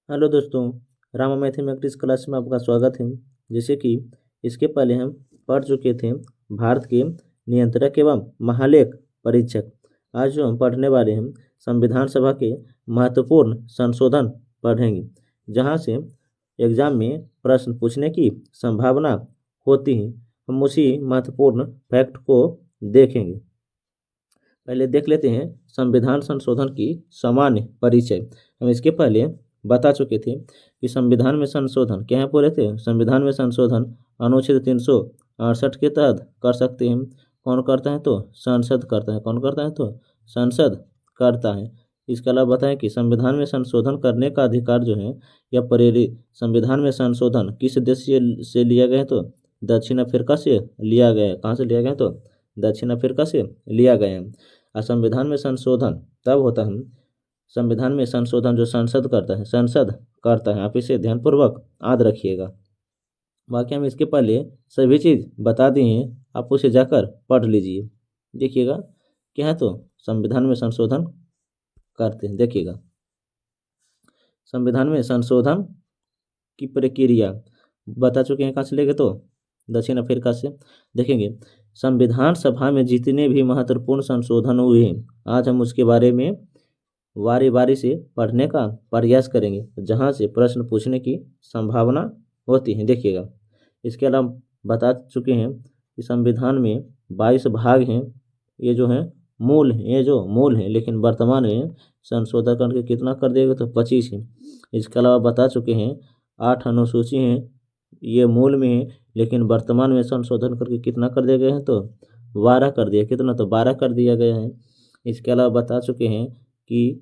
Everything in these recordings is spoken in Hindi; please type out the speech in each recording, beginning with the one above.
हेलो दोस्तों, रामा मैथमेटिक्स क्लास में आपका स्वागत है। जैसे कि इसके पहले हम पढ़ चुके थे भारत के नियंत्रक एवं महालेख परीक्षक। आज जो हम पढ़ने वाले हैं संविधान सभा के महत्वपूर्ण संशोधन पढ़ेंगे, जहां से एग्जाम में प्रश्न पूछने की संभावना होती है। हम उसी महत्वपूर्ण फैक्ट को देखेंगे। पहले देख लेते हैं संविधान संशोधन की सामान्य परिचय। हम इसके पहले बता चुके थे कि संविधान में संशोधन क्या है, बोले थे संविधान में संशोधन अनुच्छेद 368 के तहत कर सकते हैं। कौन करता है? तो संसद करता है। कौन करता है? तो संसद करता है। इसके अलावा बताएं कि संविधान में संशोधन करने का अधिकार जो है या प्रेरित संविधान में संशोधन किस देश से लिया गया है? तो दक्षिण अफ्रीका से लिया गया है। कहाँ से लिया गया है? तो दक्षिण अफ्रीका से लिया गया है। और संविधान में संशोधन तब होता है, संविधान में संशोधन जो संसद करता है, संसद करता है। आप इसे ध्यानपूर्वक याद रखिएगा। बाकी हम इसके पहले सभी चीज़ बता दिए हैं, आप उसे जाकर पढ़ लीजिए। देखिएगा क्या है, तो संविधान में संशोधन करते हैं। देखिएगा संविधान में संशोधन की प्रक्रिया बता चुके हैं। कहाँ से लेंगे? तो दक्षिण अफ्रीका से। देखेंगे संविधान सभा में जितने भी महत्वपूर्ण संशोधन हुए हैं, आज हम उसके बारे में बारी बारी से पढ़ने का प्रयास करेंगे, जहाँ से प्रश्न पूछने की संभावना होती है। देखिएगा इसके अलावा बता चुके हैं कि संविधान में 22 भाग हैं। ये जो हैं मूल हैं, ये जो मूल हैं, लेकिन वर्तमान में संशोधन करके कितना कर दिया गया? तो 25 है। इसके अलावा बता चुके हैं 8 अनुसूची हैं, ये मूल में है, लेकिन वर्तमान में संशोधन करके कितना कर दिया गया है? तो 12 कर दिया। कितना? तो 12 कर दिया गया है। इसके अलावा बता चुके हैं कि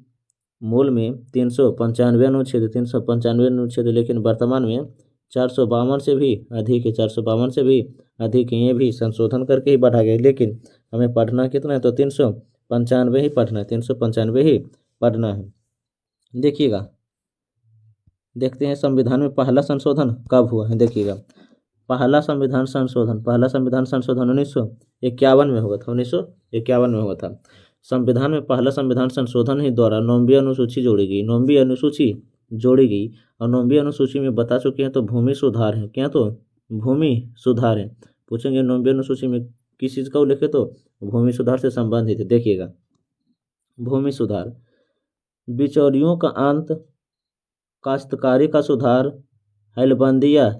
मूल में 395 अनुच्छेद 395 अनुच्छेद, लेकिन वर्तमान में 452 से भी अधिक है। 452 से भी अधिक है। ये भी संशोधन करके ही बढ़ा गया, लेकिन हमें पढ़ना कितना है? तो 395 ही पढ़ना है। 395 ही पढ़ना है। देखिएगा देखते हैं संविधान में पहला संशोधन कब हुआ है। देखिएगा पहला संविधान संशोधन 1951 में हुआ था। 1951 में हुआ था। संविधान में पहला संविधान संशोधन ही द्वारा 9वीं अनुसूची जोड़ी गई। 9वीं अनुसूची जोड़ी गई और 9वीं अनुसूची में बता चुके हैं तो भूमि सुधार है। क्या? तो भूमि सुधार है। पूछेंगे 9वीं अनुसूची में किस चीज़ का उल्लेख है? तो भूमि सुधार से संबंधित है। देखिएगा भूमि सुधार, बिचौलियों का अंत, काश्तकारी का सुधार, हलबंदी या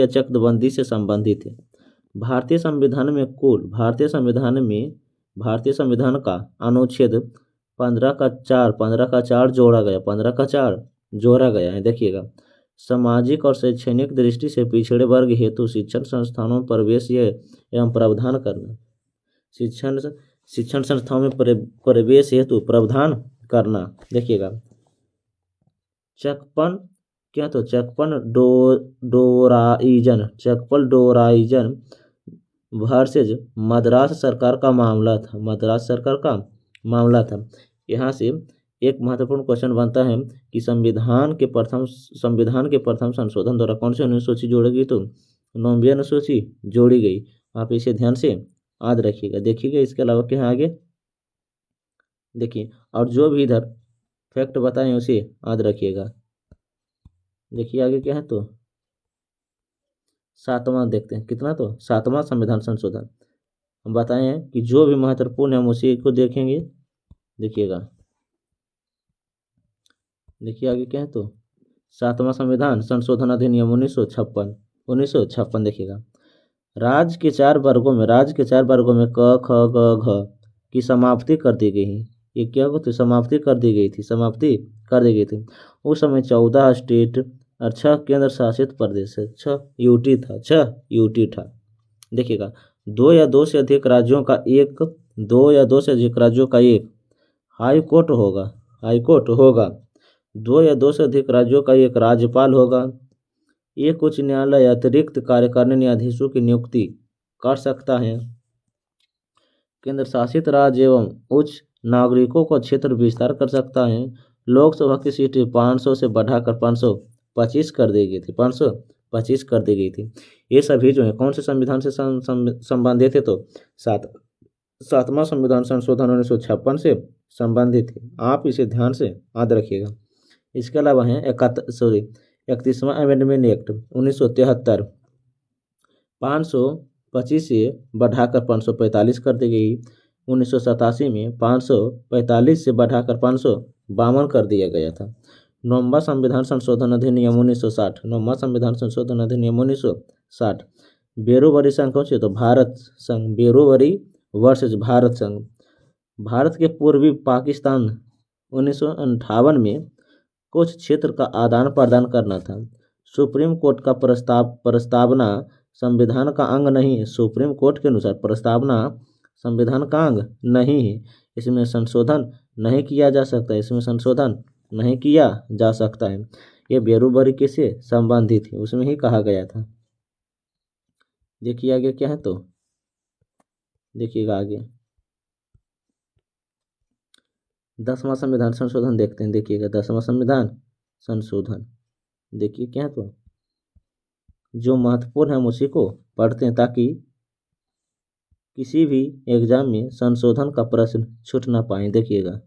चकबंदी से संबंधित है। भारतीय संविधान का अनुच्छेद 15 का 4 जोड़ा गया है। देखिएगा सामाजिक और शैक्षणिक दृष्टि से पिछड़े वर्ग हेतु शिक्षण संस्थानों में प्रवेश एवं प्रावधान करना। शिक्षण संस्थाओं में प्रवेश हेतु प्रावधान करना। देखिएगा चकपन डोराइजन वर्सेज मद्रास सरकार का मामला था। यहाँ से एक महत्वपूर्ण क्वेश्चन बनता है कि संविधान के प्रथम संशोधन द्वारा कौन सी अनुसूची जोड़ी गई? तो 9वीं अनुसूची जोड़ी गई। आप इसे ध्यान से याद रखिएगा। देखिएगा इसके अलावा क्या है आगे, देखिए और जो भी इधर फैक्ट बताएं उसे याद रखिएगा। देखिए आगे क्या है, तो 7वां देखते हैं। कितना? तो 7वां संविधान संशोधन। हम बताए हैं कि जो भी महत्वपूर्ण है हम उसी को देखेंगे। देखिएगा देखिए आगे क्या है, तो 7वां संविधान संशोधन अधिनियम 1956। देखिएगा राज्य के चार वर्गों में क ख ग घ की समाप्ति कर दी गई है। ये क्या होती? समाप्ति कर दी गई थी। उस समय 14 स्टेट और 6 केंद्र शासित प्रदेश है। 6 यूटी था। देखिएगा 2 या 2 से अधिक राज्यों का एक हाई कोर्ट होगा। 2 या 2 से अधिक राज्यों का एक राज्यपाल होगा। एक उच्च न्यायालय अतिरिक्त कार्यकारिणी न्यायाधीशों की नियुक्ति कर सकता है। केंद्र शासित राज्य एवं उच्च नागरिकों का क्षेत्र विस्तार कर सकता है। लोकसभा की सीटें 500 से बढ़ाकर 525 कर दी गई थी। 525 कर दी गई थी। ये सभी जो है कौन से संविधान से संबंधित है? तो 7वां संविधान संशोधन 1956 से संबंधित है। आप इसे ध्यान से याद रखिएगा। इसके अलावा है 31वां अमेंडमेंट एक्ट 1973 525 से बढ़ाकर 545 कर दी गई। 1987 में 545 से बढ़ाकर 552 कर दिया गया था। 9वां संविधान संशोधन अधिनियम 1960, 9वां संविधान संशोधन अधिनियम 1960। बेरोबरी संघ कौन सी है? तो भारत संघ, बेरोबरी वर्सेस भारत संघ। भारत के पूर्वी पाकिस्तान 1958 में कुछ क्षेत्र का आदान प्रदान करना था। सुप्रीम कोर्ट का प्रस्तावना संविधान का अंग नहीं है। सुप्रीम कोर्ट के अनुसार प्रस्तावना संविधान का अंग नहीं है, इसमें संशोधन नहीं किया जा सकता, इसमें संशोधन नहीं किया जा सकता है। ये बेरोबरी किससे संबंधित है, उसमें ही कहा गया था। देखिए आगे क्या है, तो देखिएगा आगे 10वां संविधान संशोधन देखते हैं। देखिएगा 10वां संविधान संशोधन देखिए क्या है, तो जो महत्वपूर्ण है हम उसी को पढ़ते हैं ताकि किसी भी एग्जाम में संशोधन का प्रश्न छूट ना पाए। देखिएगा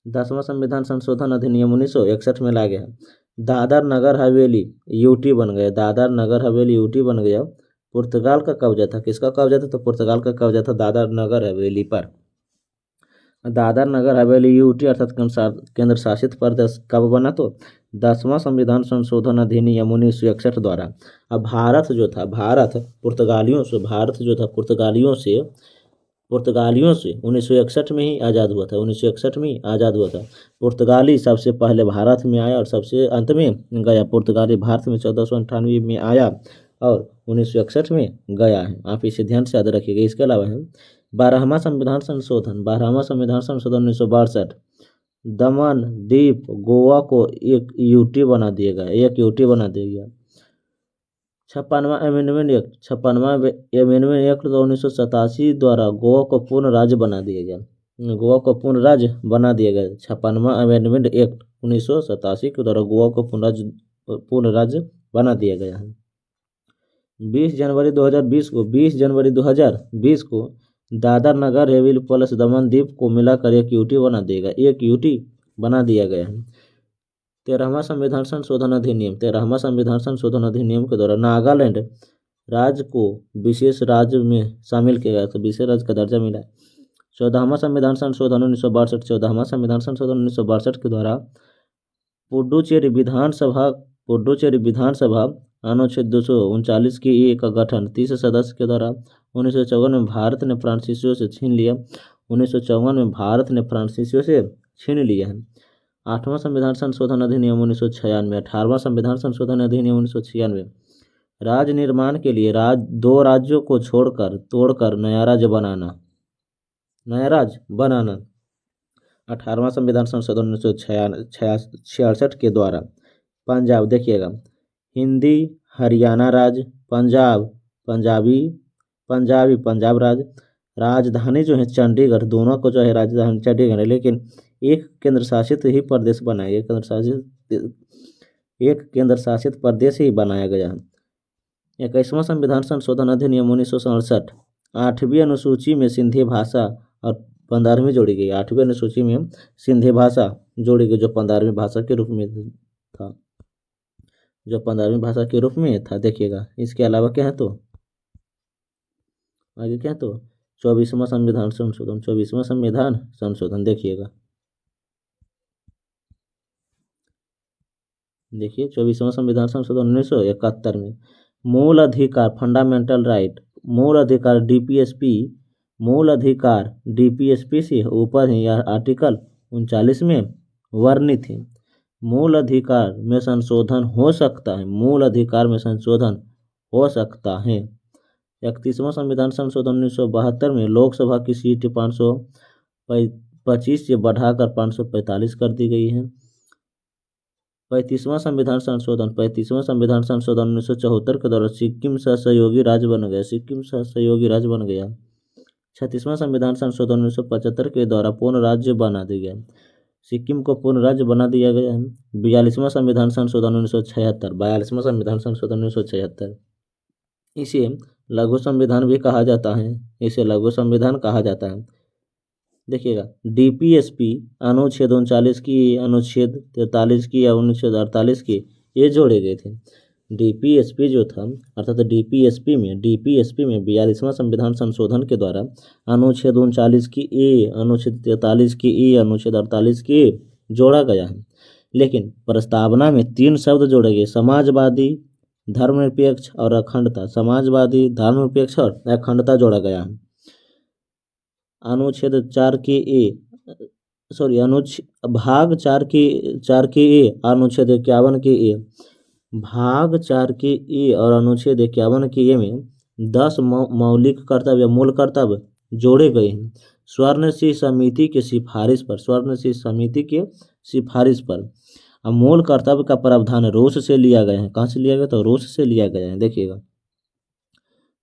10वां संविधान संशोधन अधिनियम 1961 में ला गया। दादर नगर हवेली यूटी बन गया। दादर नगर हवेली यूटी बन गया। पुर्तगाल का कब्जा था। किसका कब्जा था? तो पुर्तगाल का कब्जा था दादर नगर हवेली पर। दादर नगर हवेली यूटी अर्थात केंद्र शासित प्रदेश कब बना? तो 10वां संविधान संशोधन अधिनियम 1961 द्वारा। अब भारत जो था, भारत जो था पुर्तगालियों से 1961 में ही आज़ाद हुआ था। 1961 में ही आज़ाद हुआ था। पुर्तगाली सबसे पहले भारत में आया और सबसे अंत में गया। पुर्तगाली भारत में 1498 में आया और 1961 में गया है। आप इसे ध्यान से याद रखिएगा। इसके अलावा है 12वां संविधान संशोधन। 12वां संविधान संशोधन 1962। दमन द्वीप गोवा को एक यूटी बना दिया गया, एक यूटी बना दिया गया। 56वां अमेंडमेंट एक्ट, 56वां अमेंडमेंट एक्ट 1987 द्वारा गोवा को पूर्ण राज्य बना दिया गया। गोवा को पूर्ण राज्य बना दिया गया। 56वां अमेंडमेंट एक्ट 1987 के द्वारा गोवा को पूर्ण राज्य बना दिया गया है। 20 जनवरी 2020 को दादर नगर हवेली प्लस दमन द्वीप को मिलाकर एक यूटी बना देगा, एक यूटी बना दिया गया है। 13वां संविधान संशोधन अधिनियम, 13वां संविधान संशोधन अधिनियम के द्वारा नागालैंड राज्य को विशेष राज्य में शामिल किया गया, तो विशेष राज्य का दर्जा मिला। 14वां संविधान संशोधन 1962, 14वां संविधान संशोधन 1962 के द्वारा पुडुचेरी विधानसभा अनुच्छेद 239 की एक गठन 30 सदस्य के द्वारा 1954 में भारत ने फ्रांसीसियों से छीन लिया। 1954 में भारत ने फ्रांसीसियों से छीन लिया है। 8वां संविधान संशोधन अधिनियम 1996, 18वां संविधान संशोधन अधिनियम 1996। राज्य निर्माण के लिए दो राज्यों को तोड़कर नया राज्य बनाना। 18वां संविधान संशोधन 1966 के द्वारा पंजाब, देखिएगा हिंदी हरियाणा राज्य, पंजाब राज्य, राजधानी जो है चंडीगढ़, दोनों को जो है राजधानी चंडीगढ़ है, लेकिन एक केंद्र शासित ही प्रदेश बनाया गया। एक केंद्र शासित प्रदेश ही बनाया गया है। 21वां संविधान संशोधन अधिनियम 1967। 8वीं अनुसूची में सिंधी भाषा और 15वीं जोड़ी गई। 8वीं अनुसूची में सिंधी भाषा जोड़ी गई, जो 15वीं भाषा के रूप में था, देखिएगा। इसके अलावा क्या है, तो आगे क्या है, तो 24वां संविधान संशोधन, 24वां संविधान संशोधन देखिएगा। देखिए 24वां संविधान संशोधन 1971 में मूल अधिकार फंडामेंटल राइट, मूल अधिकार डीपीएसपी से ऊपर है। यह आर्टिकल 39 में वर्णित है। मूल अधिकार में संशोधन हो सकता है, मूल अधिकार में संशोधन हो सकता है। 31वां संविधान संशोधन 1972 में लोकसभा की सीट 525 से बढ़ाकर 545 कर दी गई है। 35वां संविधान संशोधन 1974 के द्वारा सिक्किम सहयोगी राज्य बन गया। 36वां संविधान संशोधन 1975 के द्वारा पूर्ण राज्य बना दिया गया। सिक्किम को पूर्ण राज्य बना दिया गया है। 42वां संविधान संशोधन 1976। इसे लघु संविधान भी कहा जाता है, देखिएगा डीपीएसपी अनुच्छेद 39 की, अनुच्छेद 43 की या अनुच्छेद 48 की, ये जोड़े गए थे। डीपीएसपी जो था, अर्थात डीपीएसपी में 42वां संविधान संशोधन के द्वारा अनुच्छेद 39 की ए, अनुच्छेद 43 की ए, अनुच्छेद 48 की ए जोड़ा गया है। लेकिन प्रस्तावना में 3 शब्द जोड़े गए, समाजवादी, धर्मनिरपेक्ष और अखंडता। समाजवादी, धर्मनिरपेक्ष और अखंडता जोड़ा गया है। अनुच्छेद 4 के ए, सॉरी अनुच्छेद भाग 4 के ए, अनुच्छेद 51 के ए, भाग 4 के ए और अनुच्छेद 51 के ए में 10 मौलिक कर्तव्य, मूल कर्तव्य जोड़े गए हैं। स्वर्ण सिंह समिति के सिफारिश पर, स्वर्ण सिंह समिति के सिफारिश पर मूल कर्तव्य का प्रावधान रूस से लिया गया है। कहाँ से लिया गया? तो रूस से लिया गया है। देखिएगा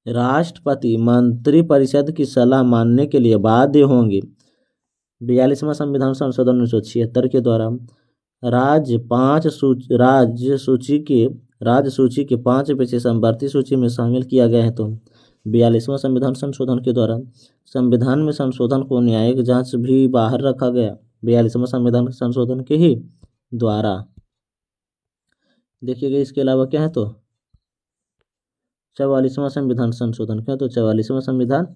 राष्ट्रपति मंत्रिपरिषद की सलाह मानने के लिए बाध्य होंगे। 42वां संविधान संशोधन 1976 के द्वारा राज्य सूची के 5 विषय समवर्ती सूची में शामिल किया गया है। तो 42वां संविधान संशोधन के द्वारा संविधान में संशोधन को न्यायिक जांच भी बाहर रखा गया, 42वां संविधान संशोधन के ही द्वारा। देखिएगा इसके अलावा क्या है? तो 44वां संविधान संशोधन, क्या? तो 44वां संविधान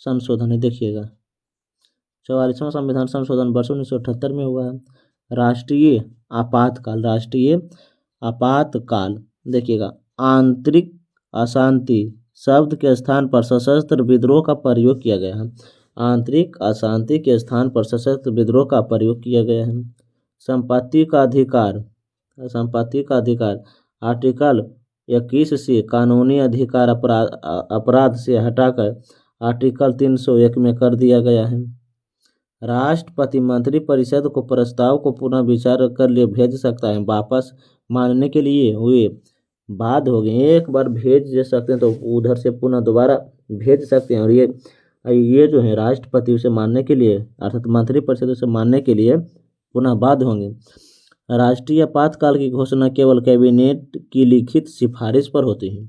संशोधन है। देखिएगा 44वां संविधान संशोधन वर्ष 1978 में हुआ है। राष्ट्रीय आपातकाल, देखिएगा आंतरिक अशांति शब्द के स्थान पर सशस्त्र विद्रोह का प्रयोग किया गया है। आंतरिक अशांति के स्थान पर सशस्त्र विद्रोह का प्रयोग किया गया है। संपत्ति का अधिकार आर्टिकल 21 से कानूनी अधिकार अपराध से हटाकर आर्टिकल 301 में कर दिया गया है। राष्ट्रपति मंत्रिपरिषद को प्रस्ताव को पुनः विचार कर लिए भेज सकता है। वापस मानने के लिए हुए बाध्य हो गए। एक बार भेज सकते हैं तो उधर से पुनः दोबारा भेज सकते हैं, और ये जो है राष्ट्रपति उसे मानने के लिए, अर्थात मंत्रिपरिषद उसे मानने के लिए पुनः बाध्य होंगे। राष्ट्रीय आपातकाल की घोषणा केवल कैबिनेट की लिखित सिफारिश पर होती है।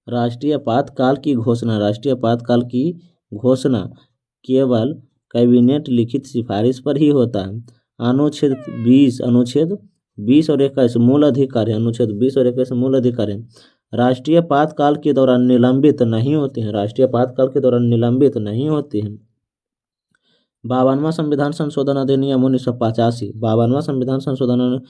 राष्ट्रीय आपातकाल की घोषणा केवल कैबिनेट लिखित सिफारिश पर ही होता है। अनुच्छेद 20 और 21 मूल अधिकार है। अनुच्छेद 20 और 21 मूल अधिकार है। राष्ट्रीय आपातकाल के दौरान निलंबित नहीं होते हैं। 52वां संविधान संशोधन अधिनियम 1985, 52वां संविधान संशोधन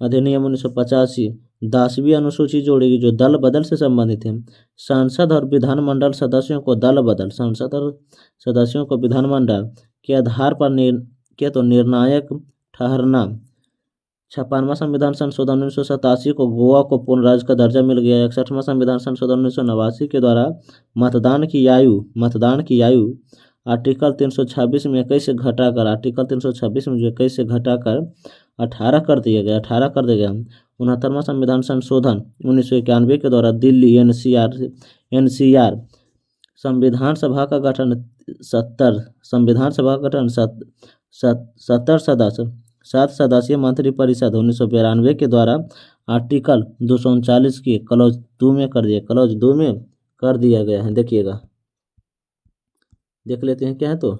अधिनियम 1985 10वीं अनुसूची जोड़ेगी जो दल बदल से संबंधित है। संसद और विधानमंडल सदस्यों को विधानमंडल के आधार पर निर्णायक ठहरना। 56वां संविधान संशोधन 1987 को गोवा को पूर्ण राज्य का दर्जा मिल गया। 61वां संविधान संशोधन 1989 के द्वारा मतदान की आयु आर्टिकल 326 में 21 से घटाकर 18 कर दिया गया। 69वां संविधान संशोधन 1991 के द्वारा दिल्ली एनसीआर संविधान सभा का गठन 7 सदस्यीय मंत्रिपरिषद 1992 के द्वारा आर्टिकल 239 की क्लॉज 2 में कर दिया गया है। देखिएगा देख लेते हैं क्या है। तो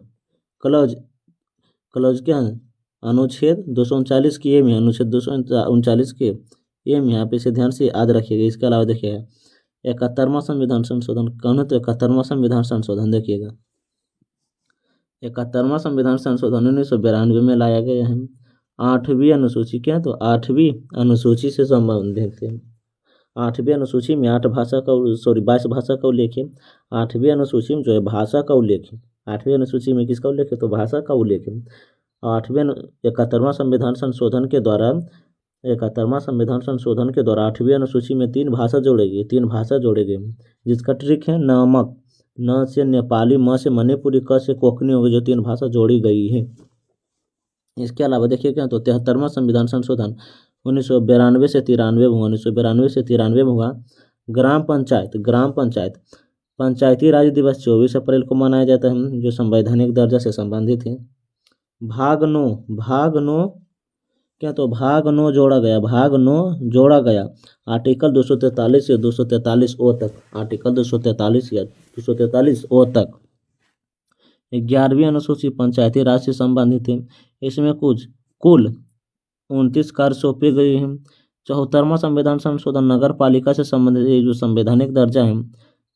क्लॉज क्या है? अनुच्छेद 239 की ए में, अनुच्छेद 239 के ए में, यहाँ पे इसे ध्यान से याद रखिएगा। इसके अलावा देखिएगा 71वां संविधान संशोधन, कौन है? तो 71वां संविधान संशोधन। देखिएगा 71वां संविधान संशोधन 1992 में लाया गया है। 8वीं अनुसूची, क्या? तो 8वीं अनुसूची से संबंधित है। 8वीं अनुसूची में 22 भाषा का उल्लेख है। 8वीं अनुसूची में जो है भाषा का उल्लेख है। 8वीं अनुसूची में किसका उल्लेख है? तो भाषा का उल्लेख है। 71वां संविधान संशोधन के द्वारा 8वीं अनुसूची में 3 भाषा जोड़ेगी, जिसका ट्रिक है नमक, न से नेपाली, म से मणिपुरी, क से कोंकणी होगी, जो 3 भाषा जोड़ी गई है। इसके अलावा देखिए क्या, तो 73वां संविधान संशोधन 1992 से 93 में हुआ। ग्राम पंचायत पंचायती राज दिवस 24 अप्रैल को मनाया जाता है, जो संवैधानिक दर्जा से संबंधित है। भाग नौ क्या? तो भाग 9 जोड़ा गया आर्टिकल 243 से 243 ओ तक। आर्टिकल 243 या 243 ओ तक 11वीं अनुसूची पंचायती राज से संबंधित है। इसमें कुल 29 कार्य सौंपे गए हैं। 74वां संविधान संशोधन नगर पालिका से संबंधित ये जो संवैधानिक दर्जा है,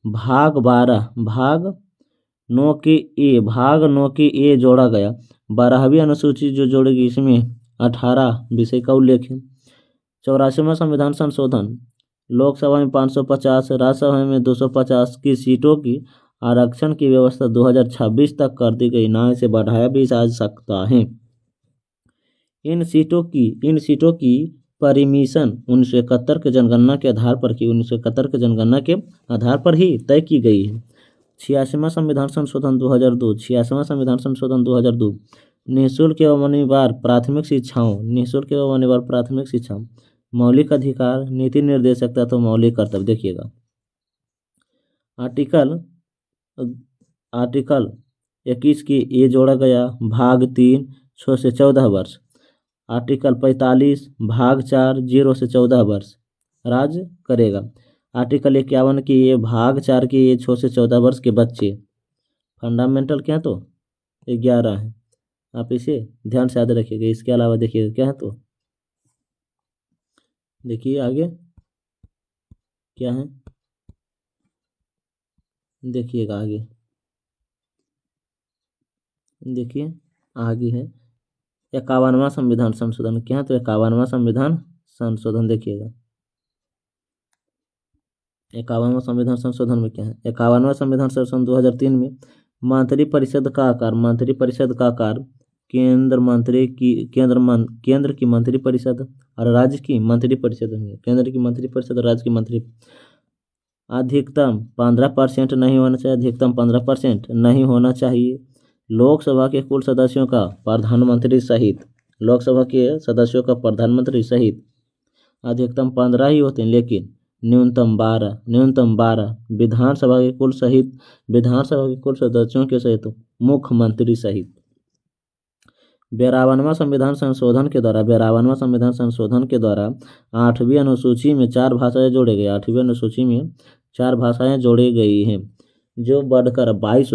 भाग 9 के ए जोड़ा गया। 12वीं अनुसूची जो जोड़ेगी, इसमें 18 विषय का उल्लेख है। 84वां संविधान संशोधन, लोकसभा में 550, राज्यसभा में 250 की सीटों की आरक्षण की व्यवस्था 2026 तक कर दी गई, ना इसे बढ़ाया भी जा सकता है। इन सीटों की परिमिशन 1971 के जनगणना के आधार पर की 1971 के जनगणना के आधार पर ही तय की गई है। 86वां संविधान संशोधन 2002, 86वां संविधान संशोधन 2002, निःशुल्क एवं अनिवार्य प्राथमिक शिक्षा, मौलिक अधिकार, नीति निर्देशक तथा मौलिक कर्तव्य। देखिएगा, आर्टिकल 21 की ए जोड़ा गया, भाग 3 6 से 14 वर्ष। आर्टिकल 45 भाग 4 0 से 14 वर्ष राज्य करेगा। आर्टिकल 51 की ये भाग 4 की ये 6 से 14 वर्ष के बच्चे, फंडामेंटल क्या है तो 11 है, आप इसे ध्यान से याद रखिएगा। इसके अलावा देखिएगा क्या है तो देखिए आगे क्या है, देखिएगा आगे, देखिए आगे है 51वां संविधान संशोधन। क्या है तो 51वां संविधान संशोधन। देखिएगा 51वां संविधान संशोधन में क्या है, 51वां संविधान संशोधन 2003 में मंत्रिपरिषद का आकार केंद्र की मंत्रिपरिषद और राज्य की मंत्रिपरिषद होंगे। केंद्र की मंत्रिपरिषद और राज्य की मंत्री अधिकतम 15% नहीं होना चाहिए, अधिकतम 15% नहीं होना चाहिए। लोकसभा के कुल सदस्यों का प्रधानमंत्री सहित अधिकतम 15 ही होते हैं, लेकिन न्यूनतम 12 विधानसभा के कुल सदस्यों के सहित मुख्यमंत्री सहित। 52वां संविधान संशोधन के द्वारा 8वीं अनुसूची में 4 भाषाएं जोड़े गए। 8वीं अनुसूची में 4 भाषाएं जोड़ी गई हैं, जो बढ़कर 22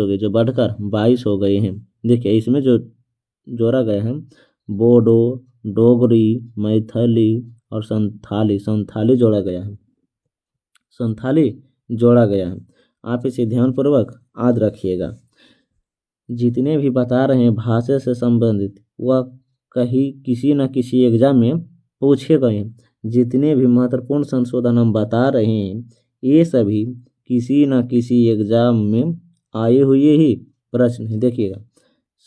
हो गए हैं। देखिए इसमें जो जोड़ा गया है, बोडो, डोगरी, मैथिली और संथाली जोड़ा गया है। आप इसे ध्यानपूर्वक याद रखिएगा। जितने भी बता रहे हैं भाषा से संबंधित, वह कहीं किसी न किसी एग्जाम में पूछे गए हैं। जितने भी महत्वपूर्ण संशोधन हम बता रहे हैं, ये सभी किसी न किसी एग्जाम में आए हुए ही प्रश्न है। देखिएगा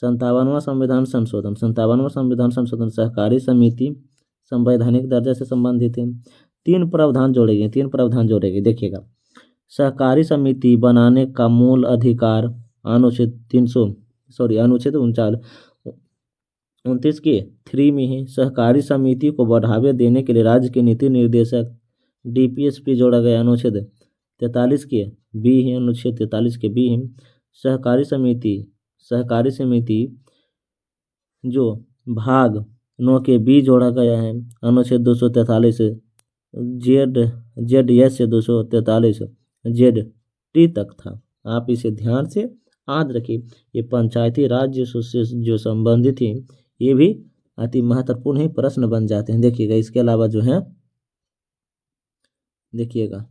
57वां संविधान संशोधन सहकारी समिति संवैधानिक दर्जा से संबंधित है। 3 प्रावधान जोड़े गए। देखिएगा, सहकारी समिति बनाने का मूल अधिकार अनुच्छेद 29 के 3 में है। सहकारी समिति को बढ़ावा देने के लिए राज्य के नीति निर्देशक DPSP जोड़ा गया, अनुच्छेद 43 के बी है, सहकारी समिति जो भाग 9 के बी जोड़ा गया है, अनुच्छेद 243 ZS से 243 ZT तक था। आप इसे ध्यान से याद रखिए। ये पंचायती राज से जो संबंधित है, ये भी अति महत्वपूर्ण ही प्रश्न बन जाते हैं। देखिएगा इसके अलावा जो है, देखिएगा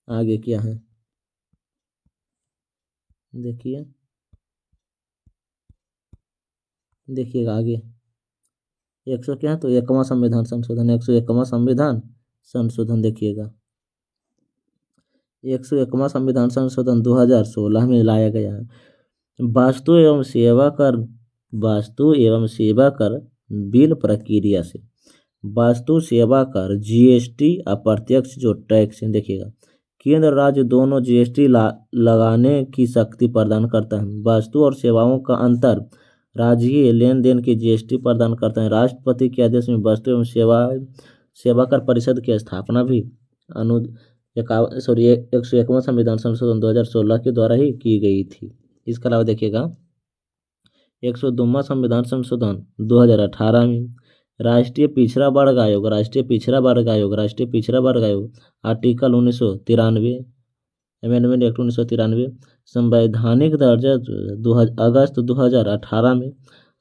आगे क्या है, देखिएगा आगे 100 क्या है तो 1वां संविधान संशोधन, 101वां संविधान संशोधन। देखिएगा 101वां संविधान संशोधन 2016 में लाया गया है। वस्तु एवं सेवा कर बिल प्रक्रिया से वस्तु सेवा कर GST अप्रत्यक्ष जो टैक्स है, देखिएगा केंद्र राज्य दोनों GST लगाने की शक्ति प्रदान करता है। वस्तु और सेवाओं का अंतर राज्यीय लेन देन की GST प्रदान करता है। राष्ट्रपति के आदेश में वस्तु एवं सेवा कर परिषद की स्थापना भी 101वां संविधान संशोधन 2016 के द्वारा ही की गई थी। इसके अलावा देखिएगा 102वां संविधान संशोधन 2018 में राष्ट्रीय पिछड़ा वर्ग आयोग आर्टिकल 1993 अमेंडमेंट एक्ट 1993, संवैधानिक दर्जा अगस्त 2018 में,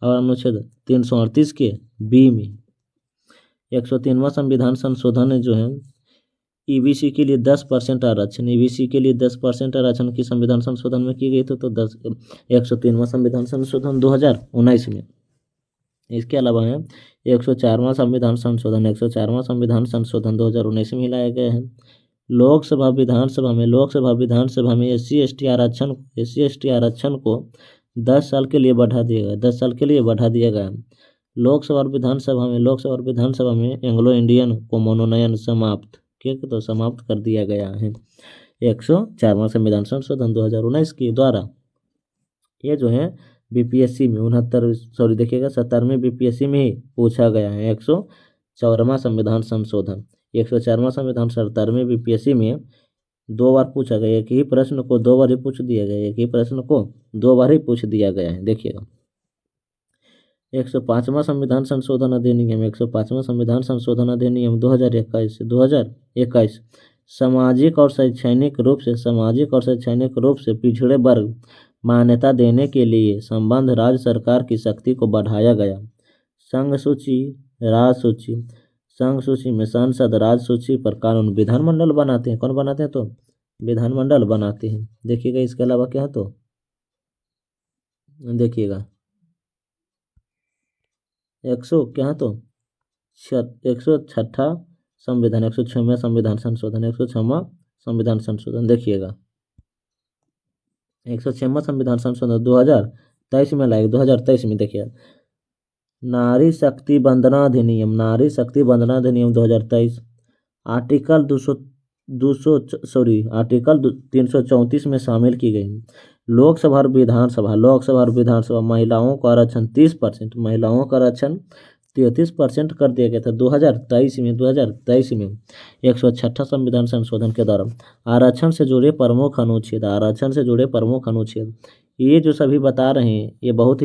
और अनुच्छेद 338 के बी में 103वां संविधान संशोधन जो है ईबीसी के लिए 10% आरक्षण, ईबीसी के लिए 10% आरक्षण की संविधान संशोधन में की गई तो 103वां संविधान संशोधन 2019 में। इसके अलावा है 104वां संविधान संशोधन 104वां संविधान संशोधन 2019 में लाया गया है। लोकसभा विधानसभा में SC/ST आरक्षण को 10 साल के लिए बढ़ा दिया गया, 10 साल के लिए बढ़ा दिया गया। लोकसभा और विधानसभा में एंग्लो इंडियन को मनोनयन समाप्त कर दिया गया है 104वां संविधान संशोधन 2019 के द्वारा। ये जो है बीपीएससी में 70वें बीपीएससी में ही पूछा गया है 104वां संविधान संशोधन। 104वां संविधान 70वें बीपीएससी में 2 बार पूछा गया, एक ही प्रश्न को 2 बार ही पूछ दिया गया है। देखिएगा 105वां संविधान संशोधन अधिनियम 105वां संविधान संशोधन अधिनियम 2021 सामाजिक और शैक्षणिक रूप से पिछड़े वर्ग मान्यता देने के लिए संबद्ध राज्य सरकार की शक्ति को बढ़ाया गया। संघ सूची में सांसद, राज्य सूची पर कानून विधानमंडल बनाते हैं। कौन बनाते हैं? तो विधानमंडल बनाते हैं। देखिएगा इसके अलावा क्या है तो देखिएगा 106वां संविधान संशोधन देखिएगा 106वां संविधान संशोधन 2023 में लाएगा। 2023 में देखिए नारी शक्ति वंदना अधिनियम 2023 आर्टिकल 334 में शामिल की गई। लोकसभा और विधानसभा महिलाओं का आरक्षण 30%, महिलाओं का आरक्षण 33% कर दिया गया था 2023 में 106वां संविधान संशोधन के द्वारा। आरक्षण से जुड़े प्रमुख अनुच्छेद ये जो सभी बता रहे हैं ये बहुत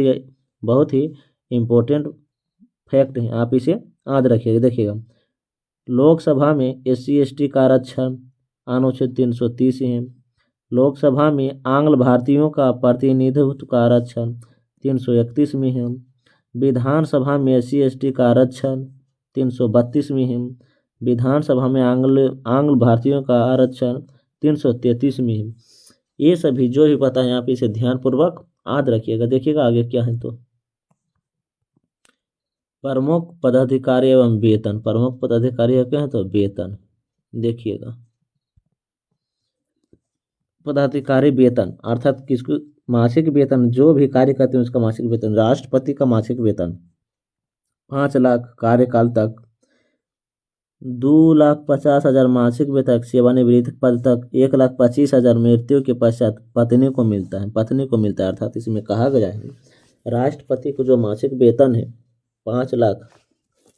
ही इम्पोर्टेंट फैक्ट हैं, आप इसे याद रखिएगा। देखिएगा लोकसभा में SC/ST का आरक्षण अनुच्छेद 330 है। लोकसभा में आंग्ल भारतीयों का प्रतिनिधित्व का आरक्षण 331 में है। विधानसभा में SC/ST का आरक्षण 332 में है। विधानसभा में आंग्ल भारतीयों का आरक्षण 333 में है। ये सभी जो भी पता है आप इसे ध्यानपूर्वक याद रखिएगा। देखिएगा आगे क्या है तो प्रमुख पदाधिकारी एवं वेतन। क्या है तो वेतन। देखिएगा पदाधिकारी वेतन अर्थात किसको मासिक वेतन, जो भी कार्य करते हैं उसका मासिक वेतन। राष्ट्रपति का मासिक वेतन 5 लाख कार्यकाल तक, 2,50,000 मासिक वेतन सेवानिवृत्ति पद तक, 1,25,000 मृत्यु के पश्चात पत्नी को मिलता है अर्थात इसमें कहा गया है राष्ट्रपति को जो मासिक वेतन है 5 लाख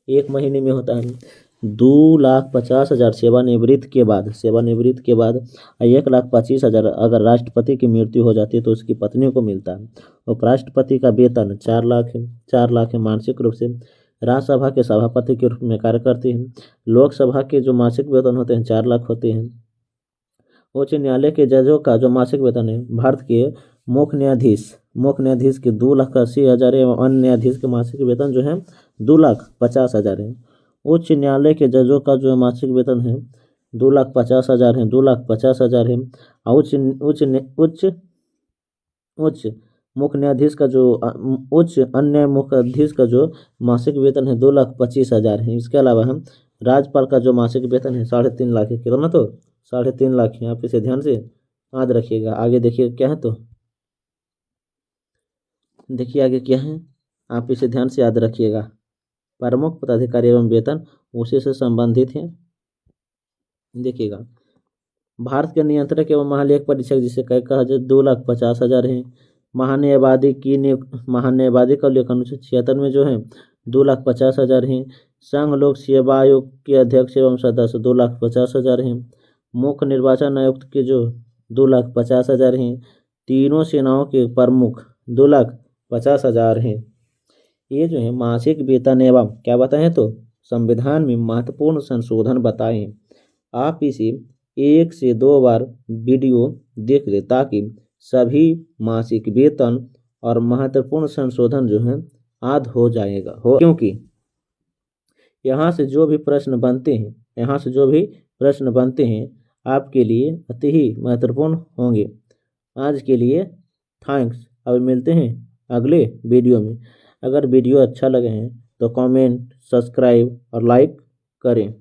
एक महीने में होता है। 2,50,000 सेवानिवृत्ति के बाद 1,25,000 अगर राष्ट्रपति की मृत्यु हो जाती है तो उसकी पत्नी को मिलता है। उपराष्ट्रपति का वेतन 4 लाख है मानसिक रूप से। राज्यसभा के सभापति के रूप में कार्य करते हैं। लोकसभा के जो मासिक वेतन होते हैं 4 लाख होते हैं। उच्च न्यायालय के जजों का जो मासिक वेतन है, भारत के मुख्य न्यायाधीश के 2,80,000 एवं अन्य न्यायाधीश के मासिक वेतन जो है 2,50,000 है। उच्च न्यायालय के जजों का जो मासिक वेतन है 2,50,000 है। उच्च मुख्य न्यायाधीश का जो अन्य मुख्य अधीश का जो मासिक वेतन है 2,25,000 है। इसके अलावा हम राज्यपाल का जो मासिक वेतन है 3.5 लाख है। कितना तो 3.5 लाख है। आप इसे ध्यान से याद रखिएगा। आगे देखिए क्या है तो देखिए आगे क्या है, आप इसे ध्यान से याद रखिएगा। प्रमुख पदाधिकारी एवं वेतन उसी से संबंधित है। देखिएगा भारत के नियंत्रक एवं महालेख परीक्षक जिसे कहा जाए 2,50,000 है। महान्यायवादी का उल्लेख अनुच्छेद 76 में जो है 2,50,000 है। संघ लोक सेवा आयोग के अध्यक्ष एवं सदस्य 2,50,000 है। मुख्य निर्वाचन आयुक्त के जो 2,50,000 हैं। तीनों सेनाओं के प्रमुख 2,50,000 हैं। ये जो है मासिक वेतन एवं क्या बताएं तो संविधान में महत्वपूर्ण संशोधन बताएं। आप इसे 1 से 2 बार वीडियो देख ले ताकि सभी मासिक वेतन और महत्वपूर्ण संशोधन जो है आद हो जाएगा क्योंकि यहाँ से जो भी प्रश्न बनते हैं आपके लिए अति ही महत्वपूर्ण होंगे। आज के लिए थैंक्स। अब मिलते हैं अगले वीडियो में। अगर वीडियो अच्छा लगे हैं तो कमेंट, सब्सक्राइब और लाइक करें।